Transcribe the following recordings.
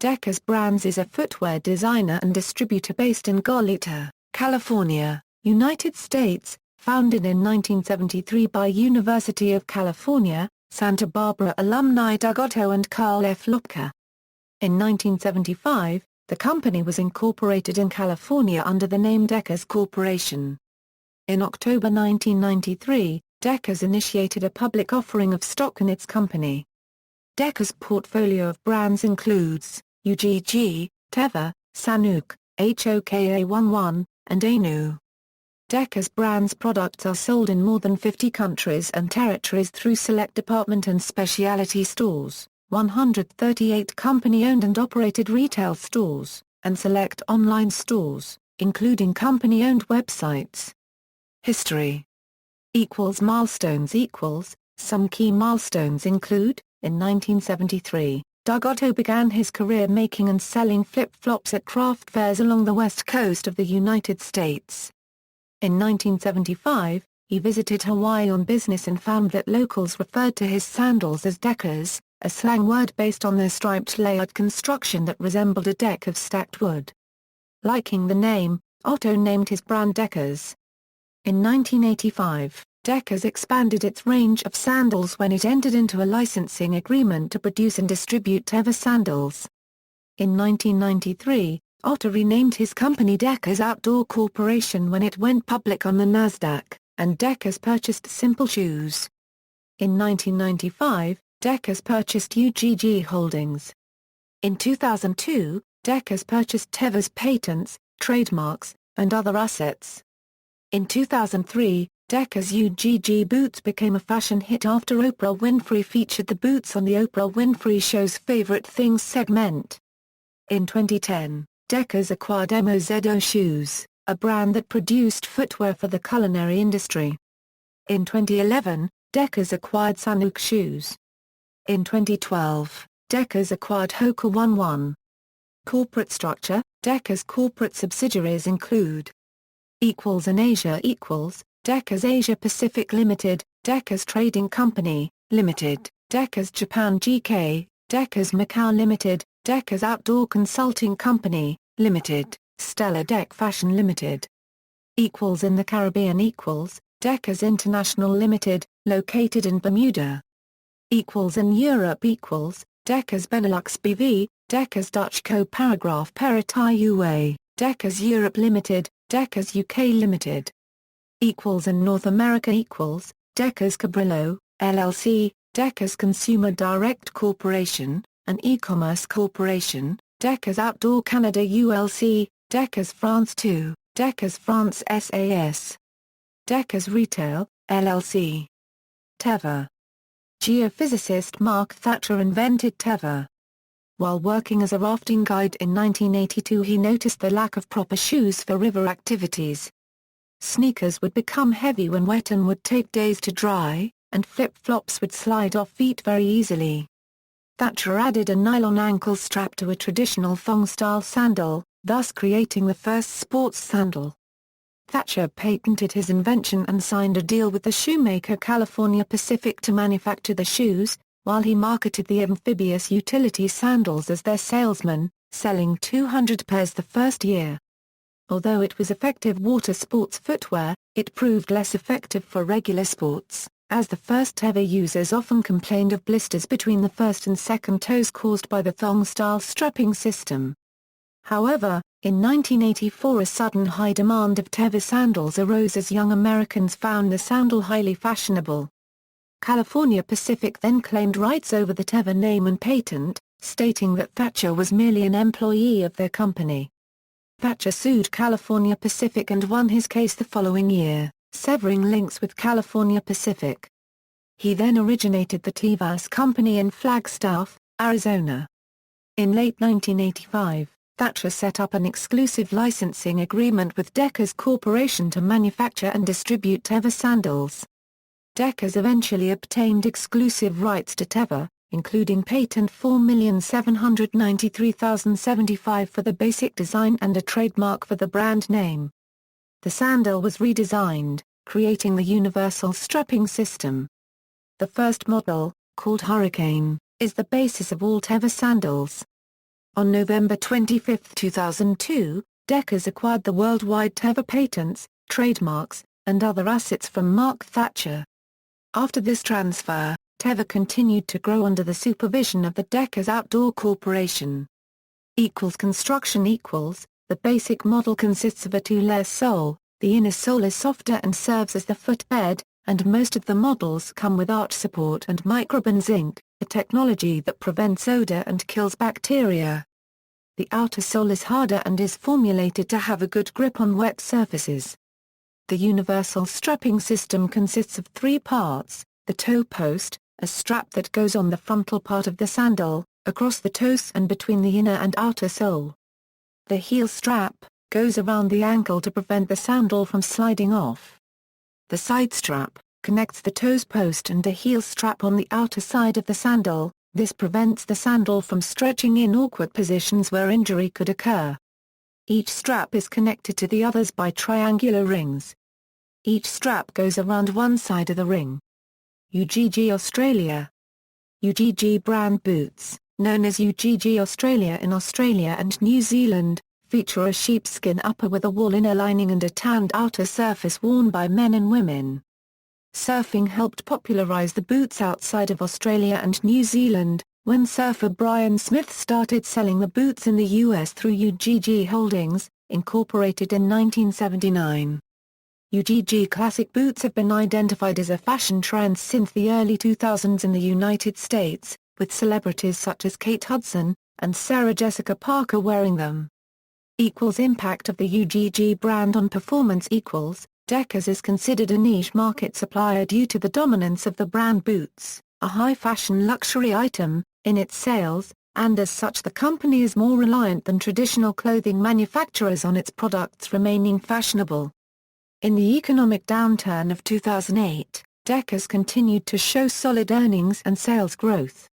Deckers Brands is a footwear designer and distributor based in Goleta, California, United States, founded in 1973 by University of California, Santa Barbara alumni Otto and Karl F. Lopker. In 1975, the company was incorporated in California under the name Deckers Corporation. In October 1993, Deckers initiated a public offering of stock in its company. Deckers' portfolio of brands includes UGG, Teva, Sanuk, HOKA11, and Anu. Deckers Brands products are sold in more than 50 countries and territories through select department and specialty stores, 138 company-owned and operated retail stores, and select online stores, including company-owned websites. History Milestones Some key milestones include, in 1973, Otto began his career making and selling flip-flops at craft fairs along the west coast of the United States. In 1975, he visited Hawaii on business and found that locals referred to his sandals as Deckers, a slang word based on their striped layered construction that resembled a deck of stacked wood. Liking the name, Otto named his brand Deckers. In 1985, Deckers expanded its range of sandals when it entered into a licensing agreement to produce and distribute Teva sandals. In 1993, Otto renamed his company Deckers Outdoor Corporation when it went public on the Nasdaq, and Deckers purchased Simple Shoes. In 1995, Deckers purchased UGG Holdings. In 2002, Deckers purchased Teva's patents, trademarks, and other assets. In 2003, Deckers UGG boots became a fashion hit after Oprah Winfrey featured the boots on the Oprah Winfrey Show's Favorite Things segment. In 2010, Deckers acquired Mozo Shoes, a brand that produced footwear for the culinary industry. In 2011, Deckers acquired Sanuk Shoes. In 2012, Deckers acquired HOKA11. Corporate structure Deckers' corporate subsidiaries include in Asia Deckers Asia Pacific Limited, Deckers Trading Company, Limited, Deckers Japan GK, Deckers Macau Limited, Deckers Outdoor Consulting Company, Limited, Stella Deck Fashion Limited. In the Caribbean Deckers International Limited, located in Bermuda. In Europe Deckers Benelux BV, Deckers Dutch Co. Paragraph Peritai UA, Deckers Europe Limited, Deckers UK Limited. In North America Deckers Cabrillo, LLC, Deckers Consumer Direct Corporation, an e-commerce corporation, Deckers Outdoor Canada ULC, Deckers France 2, Deckers France SAS. Deckers Retail, LLC. Teva. Geophysicist Mark Thatcher invented Teva. While working as a rafting guide in 1982 he noticed the lack of proper shoes for river activities. Sneakers would become heavy when wet and would take days to dry, and flip-flops would slide off feet very easily. Thatcher added a nylon ankle strap to a traditional thong-style sandal, thus creating the first sports sandal. Thatcher patented his invention and signed a deal with the shoemaker California Pacific to manufacture the shoes, while he marketed the amphibious utility sandals as their salesman, selling 200 pairs the first year. Although it was effective water sports footwear, it proved less effective for regular sports, as the first Teva users often complained of blisters between the first and second toes caused by the thong-style strapping system. However, in 1984 a sudden high demand of Teva sandals arose as young Americans found the sandal highly fashionable. California Pacific then claimed rights over the Teva name and patent, stating that Thatcher was merely an employee of their company. Thatcher sued California Pacific and won his case the following year, severing links with California Pacific. He then originated the Tevas Company in Flagstaff, Arizona. In late 1985, Thatcher set up an exclusive licensing agreement with Deckers Corporation to manufacture and distribute Teva sandals. Deckers eventually obtained exclusive rights to Teva, including patent 4,793,075 for the basic design and a trademark for the brand name. The sandal was redesigned, creating the universal strapping system. The first model, called Hurricane, is the basis of all Teva sandals. On November 25, 2002, Deckers acquired the worldwide Teva patents, trademarks, and other assets from Mark Thatcher. After this transfer, Teva continued to grow under the supervision of the Deckers Outdoor Corporation. Construction the basic model consists of a two-layer sole, the inner sole is softer and serves as the footbed, and most of the models come with arch support and microban zinc, a technology that prevents odor and kills bacteria. The outer sole is harder and is formulated to have a good grip on wet surfaces. The universal strapping system consists of three parts: the toe post, a strap that goes on the frontal part of the sandal, across the toes and between the inner and outer sole. The heel strap goes around the ankle to prevent the sandal from sliding off. The side strap connects the toes post and the heel strap on the outer side of the sandal. This prevents the sandal from stretching in awkward positions where injury could occur. Each strap is connected to the others by triangular rings. Each strap goes around one side of the ring. UGG Australia. UGG brand boots, known as UGG Australia in Australia and New Zealand, feature a sheepskin upper with a wool inner lining and a tanned outer surface worn by men and women. Surfing helped popularise the boots outside of Australia and New Zealand, when surfer Brian Smith started selling the boots in the US through UGG Holdings, Incorporated in 1979. UGG classic boots have been identified as a fashion trend since the early 2000s in the United States, with celebrities such as Kate Hudson and Sarah Jessica Parker wearing them. Impact of the UGG brand on performance. Deckers is considered a niche market supplier due to the dominance of the brand boots, a high-fashion luxury item, in its sales, and as such the company is more reliant than traditional clothing manufacturers on its products remaining fashionable. In the economic downturn of 2008, Deckers continued to show solid earnings and sales growth.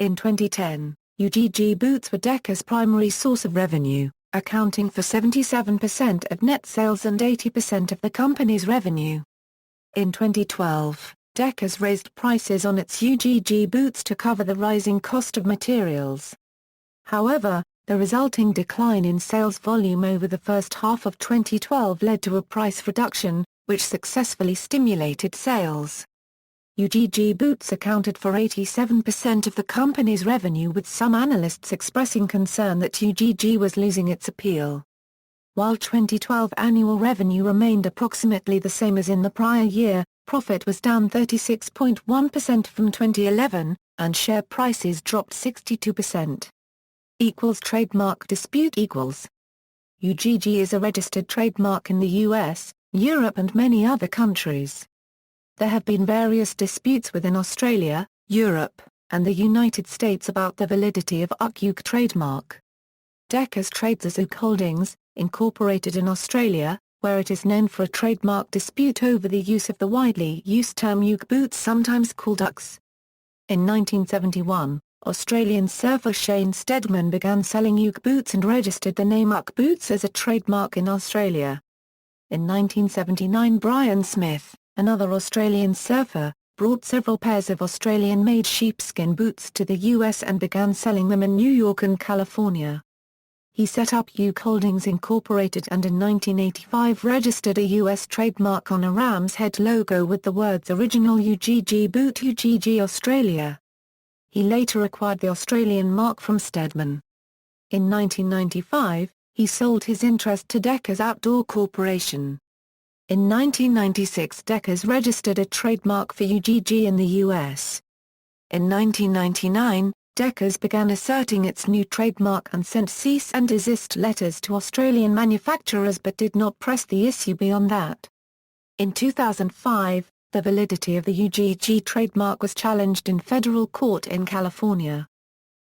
In 2010, UGG boots were Deckers' primary source of revenue, accounting for 77% of net sales and 80% of the company's revenue. In 2012, Deckers raised prices on its UGG boots to cover the rising cost of materials. However, the resulting decline in sales volume over the first half of 2012 led to a price reduction, which successfully stimulated sales. UGG boots accounted for 87% of the company's revenue, with some analysts expressing concern that UGG was losing its appeal. While 2012 annual revenue remained approximately the same as in the prior year, profit was down 36.1% from 2011, and share prices dropped 62%. Trademark dispute. UGG is a registered trademark in the US, Europe and many other countries. There have been various disputes within Australia, Europe, and the United States about the validity of UGG trademark. Deckers trades as UGG Holdings, Incorporated in Australia, where it is known for a trademark dispute over the use of the widely used term UGG boots, sometimes called UGGs. In 1971, Australian surfer Shane Steadman began selling UGG boots and registered the name UGG boots as a trademark in Australia. In 1979, Brian Smith, another Australian surfer, brought several pairs of Australian-made sheepskin boots to the US and began selling them in New York and California. He set up UGG Holdings Incorporated and in 1985 registered a US trademark on a ram's head logo with the words "Original UGG Boot UGG Australia." He later acquired the Australian mark from Steadman. In 1995, he sold his interest to Deckers Outdoor Corporation. In 1996, Deckers registered a trademark for UGG in the US. In 1999, Deckers began asserting its new trademark and sent cease and desist letters to Australian manufacturers but did not press the issue beyond that. In 2005, the validity of the UGG trademark was challenged in federal court in California.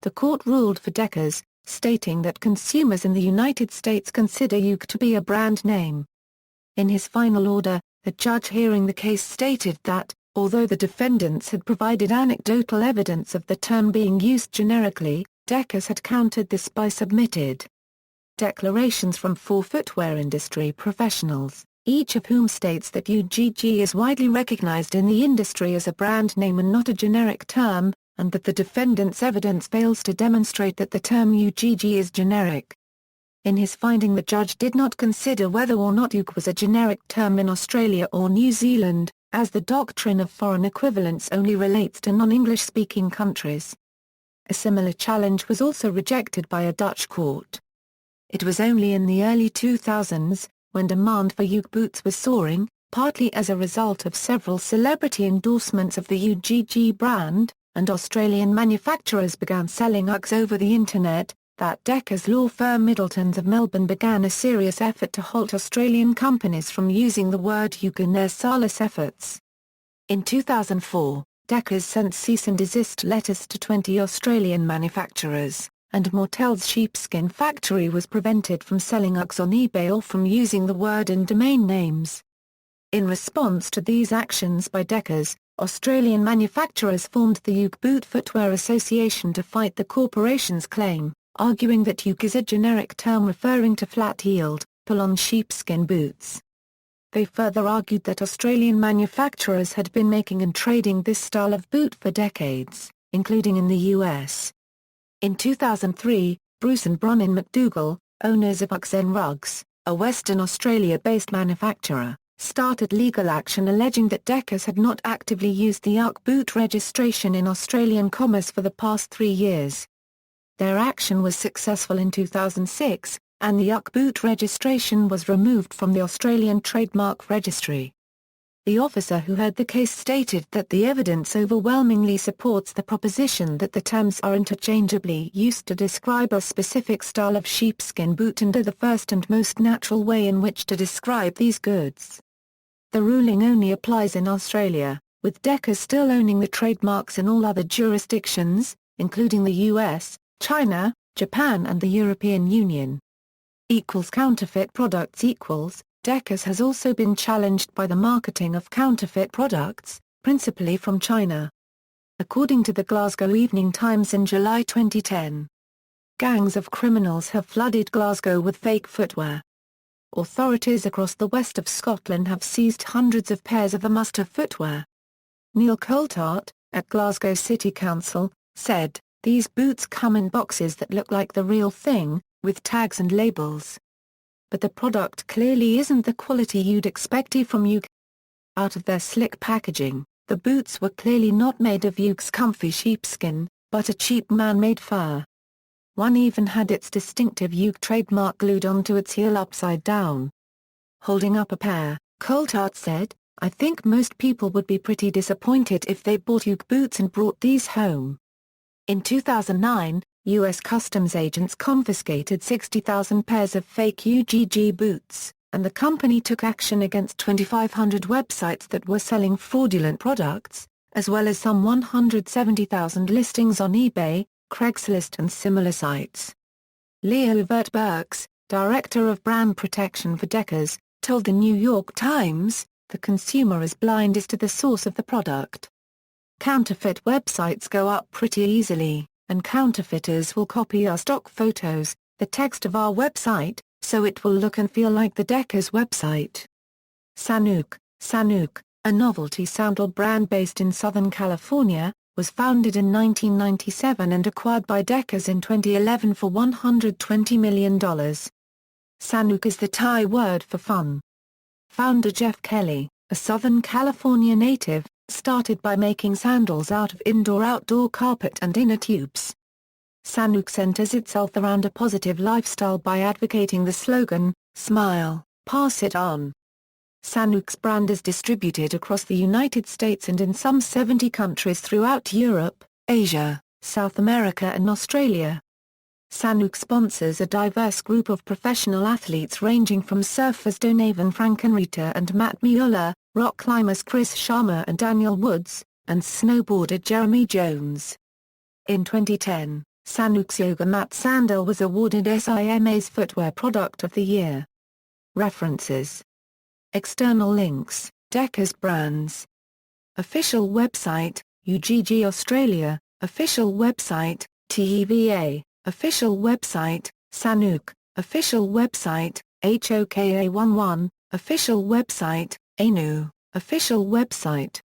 The court ruled for Deckers, stating that consumers in the United States consider UGG to be a brand name. In his final order, the judge hearing the case stated that, although the defendants had provided anecdotal evidence of the term being used generically, Deckers had countered this by submitted declarations from 4 footwear industry professionals, each of whom states that UGG is widely recognized in the industry as a brand name and not a generic term, and that the defendant's evidence fails to demonstrate that the term UGG is generic. In his finding, the judge did not consider whether or not UGG was a generic term in Australia or New Zealand, as the doctrine of foreign equivalence only relates to non-English-speaking countries. A similar challenge was also rejected by a Dutch court. It was only in the early 2000s, when demand for UGG boots was soaring, partly as a result of several celebrity endorsements of the UGG brand, and Australian manufacturers began selling UGGs over the internet, that Decker's law firm Middletons of Melbourne began a serious effort to halt Australian companies from using the word UGG in their sales efforts. In 2004, Decker's sent cease and desist letters to 20 Australian manufacturers, and Mortel's sheepskin factory was prevented from selling UGGs on eBay or from using the word in domain names. In response to these actions by Decker's, Australian manufacturers formed the UGG Boot Footwear Association to fight the corporation's claim, arguing that UGG is a generic term referring to flat-heeled, pull-on sheepskin boots. They further argued that Australian manufacturers had been making and trading this style of boot for decades, including in the US. In 2003, Bruce and Bronwyn McDougall, owners of Uxen Rugs, a Western Australia-based manufacturer, started legal action alleging that Deckers had not actively used the UGG boot registration in Australian commerce for the past 3 years. Their action was successful in 2006, and the UGG boot registration was removed from the Australian Trademark Registry. The officer who heard the case stated that the evidence overwhelmingly supports the proposition that the terms are interchangeably used to describe a specific style of sheepskin boot and are the first and most natural way in which to describe these goods. The ruling only applies in Australia, with Deckers still owning the trademarks in all other jurisdictions, including the US, China, Japan and the European Union. Counterfeit products Deckers has also been challenged by the marketing of counterfeit products, principally from China. According to the Glasgow Evening Times in July 2010, gangs of criminals have flooded Glasgow with fake footwear. Authorities across the west of Scotland have seized hundreds of pairs of the must-have footwear. Neil Coulthart, at Glasgow City Council, said, "These boots come in boxes that look like the real thing, with tags and labels. But the product clearly isn't the quality you'd expect from UGG. Out of their slick packaging, the boots were clearly not made of UGG's comfy sheepskin, but a cheap man-made fur. One even had its distinctive UGG trademark glued onto its heel upside down." Holding up a pair, Coulthart said, "I think most people would be pretty disappointed if they bought UGG boots and brought these home." In 2009, U.S. customs agents confiscated 60,000 pairs of fake UGG boots, and the company took action against 2,500 websites that were selling fraudulent products, as well as some 170,000 listings on eBay, Craigslist and similar sites. Leo Vert-Burks, director of brand protection for Deckers, told the New York Times, "The consumer is blind as to the source of the product. Counterfeit websites go up pretty easily, and counterfeiters will copy our stock photos, the text of our website, so it will look and feel like the Deckers website." Sanuk, a novelty sandal brand based in Southern California, was founded in 1997 and acquired by Deckers in 2011 for $120 million. Sanuk is the Thai word for fun. Founder Jeff Kelly, a Southern California native, started by making sandals out of indoor-outdoor carpet and inner tubes. Sanuk centers itself around a positive lifestyle by advocating the slogan, "Smile, pass it on." Sanuk's brand is distributed across the United States and in some 70 countries throughout Europe, Asia, South America and Australia. Sanuk sponsors a diverse group of professional athletes ranging from surfers Donovan Frankenreiter and Matt Miola, rock climbers Chris Sharma and Daniel Woods, and snowboarder Jeremy Jones. In 2010, Sanuk's yoga mat sandal was awarded SIMA's Footwear Product of the Year. References. External links, Deckers Brands. Official website, UGG Australia, official website, TEVA, official website, Sanuk, official website, HOKA11, official website, ANU, official website.